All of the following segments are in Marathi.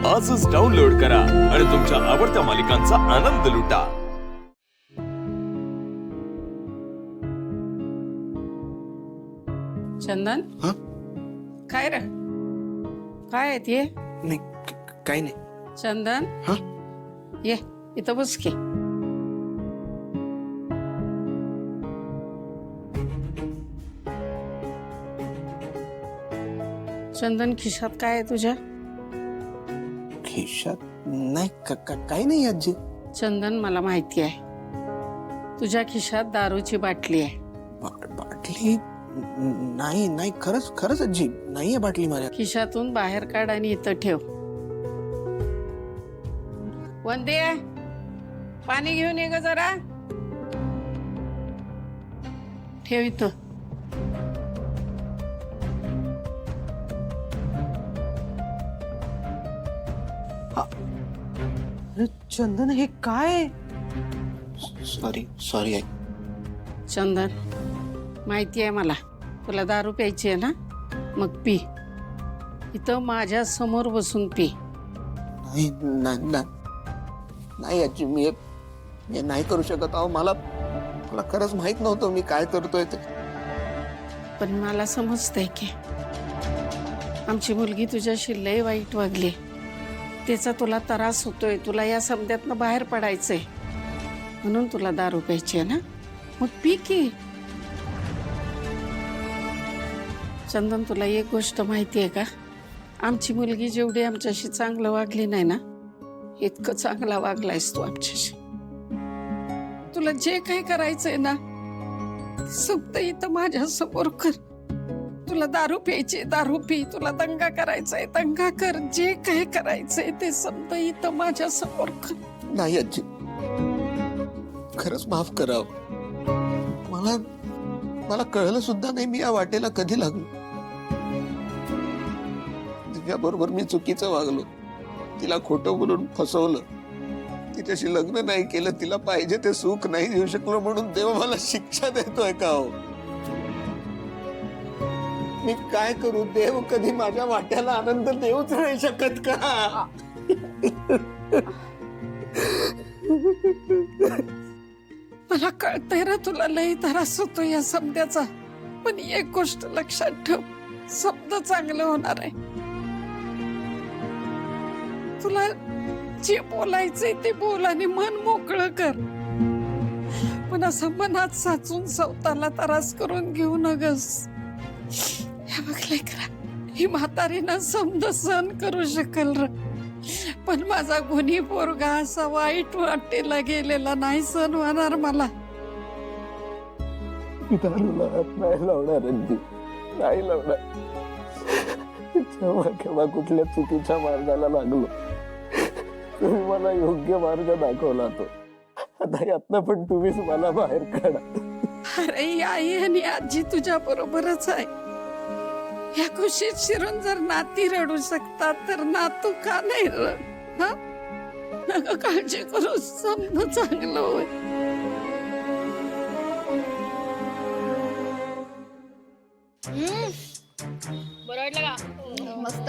आजच डाउनलोड करा आणि तुमच्या आवडत्या मालिकांचा आनंद लुटा। चंदन हा? काय रे काय आहे ते? नाही काही नाही। चंदन हा? ये इथं बस की। चंदन खिशात काय आहे तुझ्या? खिशात नाही काही नाही आजी। चंदन मला माहिती आहे तुझ्या खिशात दारूची बाटली आहे। बाटली नाही नाही खरंच खरंच आजी नाहीये बाटली माझ्या खिशातून बाहेर काढ आणि इथं ठेव। वंदे पाणी घेऊन ये ग जरा। ठेव इथं। अरे चंदन हे काय? Sorry sorry I. चंदन माहिती आहे मला तुला दारू प्यायची आहे ना, मग पी। इथं माझ्या समोर बसून पी। नाही नाही आजी मी हे नाही करू शकत। अहो मला खरंच माहित नव्हतं मी काय करतोय ते। पण मला समजतंय की आमची मुलगी तुझ्याशी लय वाईट वागली, त्याचा तुला त्रास होतोय, तुला या समध्यातनं बाहेर पडायचंय म्हणून तुला दारू प्यायची आहे ना, मग पी की। चंदन तुला एक गोष्ट माहिती आहे का, आमची मुलगी जेवढी आमच्याशी चांगलं वागली नाही ना, इतकं चांगला वागलायस तू आमच्याशी। तुला जे काही करायचंय ना फक्त इथं माझ्या समोर कर। तुला दारू प्यायची दारू पी, तुला दंगा करायचाय दंगा कर, जे काही करायचंय ते समजा इथं माझ्या समोर कर। नाही आजी खरंच माफ करा। मला कळलं सुद्धा नाही मी या वाटेला कधी लागलो। तिच्या बरोबर मी चुकीचं वागलो, तिला खोटं बोलून फसवलं, तिच्याशी लग्न नाही केलं, तिला पाहिजे ते सुख नाही देऊ शकलो म्हणून देव मला शिक्षा देतोय का हो? मी काय करू? देव कधी माझ्या वाट्याला आनंद देऊच नाही शकत का? मला कळतंय ना तुला लई त्रास होतो या समध्याचा, पण एक गोष्ट लक्षात ठेव, शब्द चांगलं होणार आहे। तुला जे बोलायचंय ते बोल आणि मन मोकळं कर, पण असं मनात साचून स्वतःला त्रास करून घेऊ नगस। हे बघ लेकरा, ही म्हातारी ना समज सहन करू शकल र, पण माझा गुन्ही पोरगा असा वाईट वाटेला गेलेला नाही सहन होणार मला। दारूला हात नाही लावणार आजी, नाही लावणार। जेव्हा केव्हा कुठल्या चुकीच्या मार्गाला लागलो तुम्ही मला योग्य मार्ग दाखवला, तो आता यातनं पण तुम्हीच मला बाहेर काढा। अरे ही आई आणि आजी तुझ्या बरोबरच आहे। या खुशीत शिरून जर नाती रडू शकतात तर नातू का नाही रड? हा नका काळजी करू, समज चांगलं होय। बरं वाटलं का? मस्त।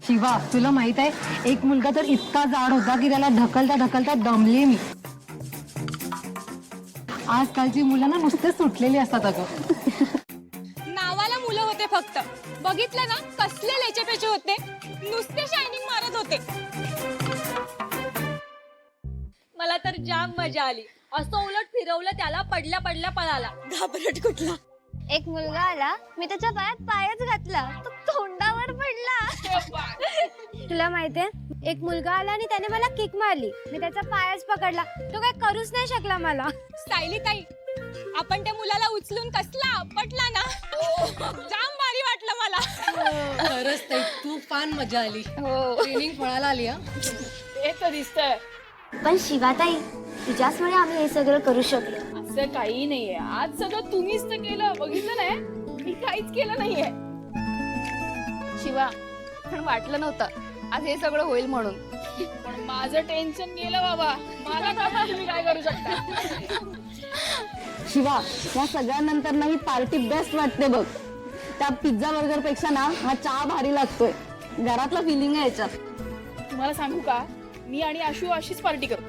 शिवा तुला माहित आहे एक मुलगा तर इतका जाड होता की त्याला ढकलता ढकलता दमले मी। आजकालची मुलं ना नुसते सुटलेली असतात अगं। नावाला मुलं होते फक्त, बघितलं ना कसले लेचेपेचे होते, नुसते शायनिंग मारत होते। मला तर जाम मजा आली, असं उलट फिरवलं त्याला, पडल्या पडल्या पळाला, घाबरट कुठला। एक मुलगा आला, मी त्याच्या पायात पायच घातला, तो तोंडावर पडला। तुला माहितीये एक मुलगा आला आणि त्याने मला किक मारली, मी त्याचा पायच पकडला, तो काय करूच नाही शकला मला। सायली ताई, आपण त्या मुलाला उचलून कसला आपटला ना, जाम भारी वाटलं मला। खरंच ताई तू फार मजा आली, ट्रेनिंग फळाला आली। ते तर दिसतंय। पण शिवाताई तुझ्याचमुळे आम्ही हे सगळं करू शकलो। असं काही नाहीये, आज सगळं तुम्हीच तर केलं, बघितलं नाही मी काहीच केलं नाहीये। शिवा पण वाटलं नव्हतं आज हे सगळं होईल म्हणून, पण माझं टेन्शन गेलं बाबा, मला काय तुम्ही काय करू शकता। शिवा या सगळ्यानंतर ना ही पार्टी बेस्ट वाटते बघ। त्या पिझ्झा बर्गर पेक्षा ना हा चहा भारी लागतोय। घरातला फिलिंग आहे याच्यात. तुम्हाला सांगू का, मी आणि आशू अशीच पार्टी करू.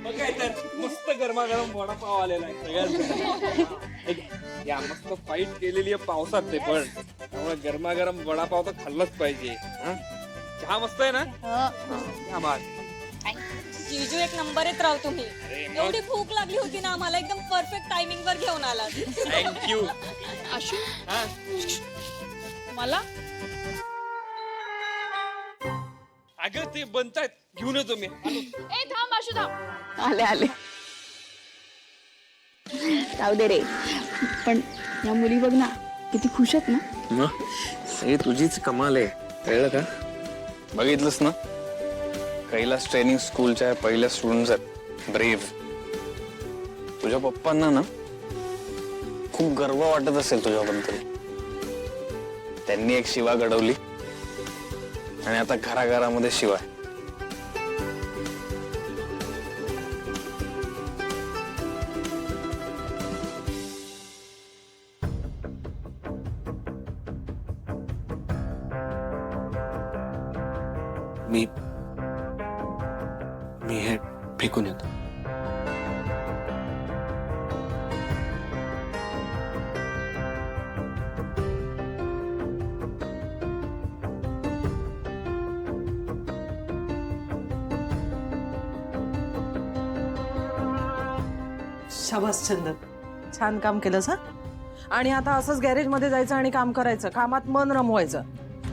काय तर मस्त गरमागरम वडापाव आलेला आहे सगळ्यात. या मस्त फाईट केलेली आहे पावसात ते पण, त्यामुळे गरमागरम वडापाव तर खाल्लाच पाहिजे. हा? चहा मस्त आहे ना? क्या बात. जीजू एक नंबर येत राहू तुम्ही. अरे मग एवढी भूक लागली होती ना आम्हाला, एकदम परफेक्ट टायमिंग वर घेऊन आला. थँक्यू. आशू हा मला अगं ते बनतायत, घेऊन येतो मी. आलो. ए थांब आशू थांब. आले आले. जाऊ दे रे, पण या मुली बघ ना किती खुश आहेत ना. सगळी तुझीच कमाल आहे, कळलं का? बघितलंस ना, कैलास ट्रेनिंग स्कूलच्या पहिल्या स्टुडंट्स आहेत, ब्रेव्ह. तुझ्या पप्पांना ना खूप गर्व वाटत असेल तुझ्याबद्दल. त्यांनी एक शिवा घडवली आणि आता घराघरामध्ये शिवा आहे. मी हे फेकून येतो. शाबास चंदन, छान काम केलंस हा. आणि आता असंच गॅरेज मध्ये जायचं आणि काम करायचं, कामात मन रमवायचं.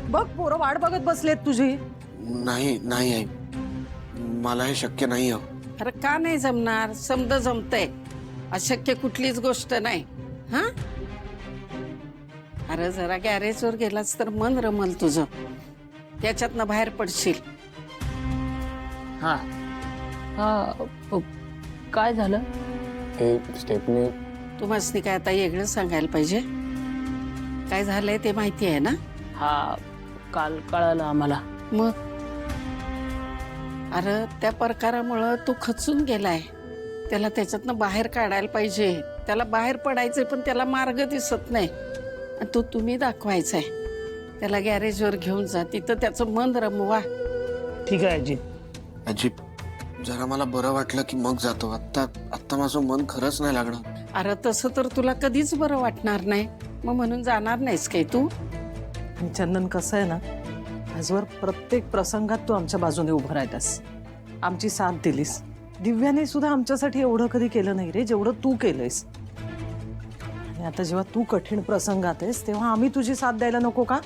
बघ पोरं वाट बघत बसलेत तुझी. नाही नाही आई, मला हे शक्य नाही हो. अरे का नाही जमणार? समद जमतंय, अशक्य कुठलीच गोष्ट नाही. हा, अरे जरा गॅरेजवर गेलास तर मन रमल तुझं, त्याच्यातनं बाहेर पडशील. हा काय झालं? हे स्टेपनी तुम्हाला काय आता वेगळं सांगायला पाहिजे? काय झालंय ते माहिती आहे ना? हा काल कळालं आम्हाला. मग अरे त्या प्रकारामुळं तो खचून गेलाय, त्याला त्याच्यातनं बाहेर काढायला पाहिजे. त्याला बाहेर पडायचंय पण त्याला मार्ग दिसत नाही, आणि तो तुम्ही दाखवायचाय. त्याला गॅरेजवर घेऊन जा, तिथं त्याचं मन रमवा. ठीक आहे आजी. आजी, जरा मला बरं वाटलं की मग जातो. आत्ता माझं मन खरंच नाही लागणार. अरे तसं तर तुला कधीच बरं वाटणार नाही, मग म्हणून जाणार नाहीस काही तू? आणि चंदन कसं आहे ना, आजवर प्रत्येक प्रसंगात तू आमच्या बाजूने उभं राहिलास, आमची साथ दिलीस. दिव्याने सुद्धा आमच्यासाठी एवढं कधी केलं नाही रे जेवढं तू केलंयस. आणि आता जेव्हा तू कठीण प्रसंगात आहेस तेव्हा आम्ही तुझी साथ द्यायला नको का?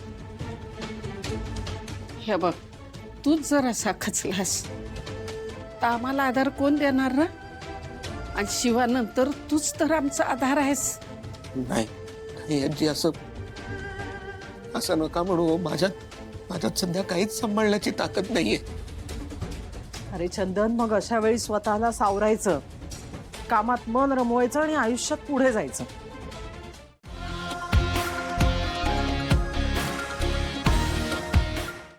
हे बघ, तूच जर असा खचलास तर आम्हाला आधार कोण देणार ना? आणि शिवानंतर तूच तर आमचा आधार आहेस. नाही आजी, असं नका म्हणू. माझ्यात सध्या काहीच सांभाळण्याची ताकद नाहीये. अरे चंदन, मग अशा वेळी स्वतःला सावरायचं, कामात मन रमवायचं आणि आयुष्यात पुढे जायचं.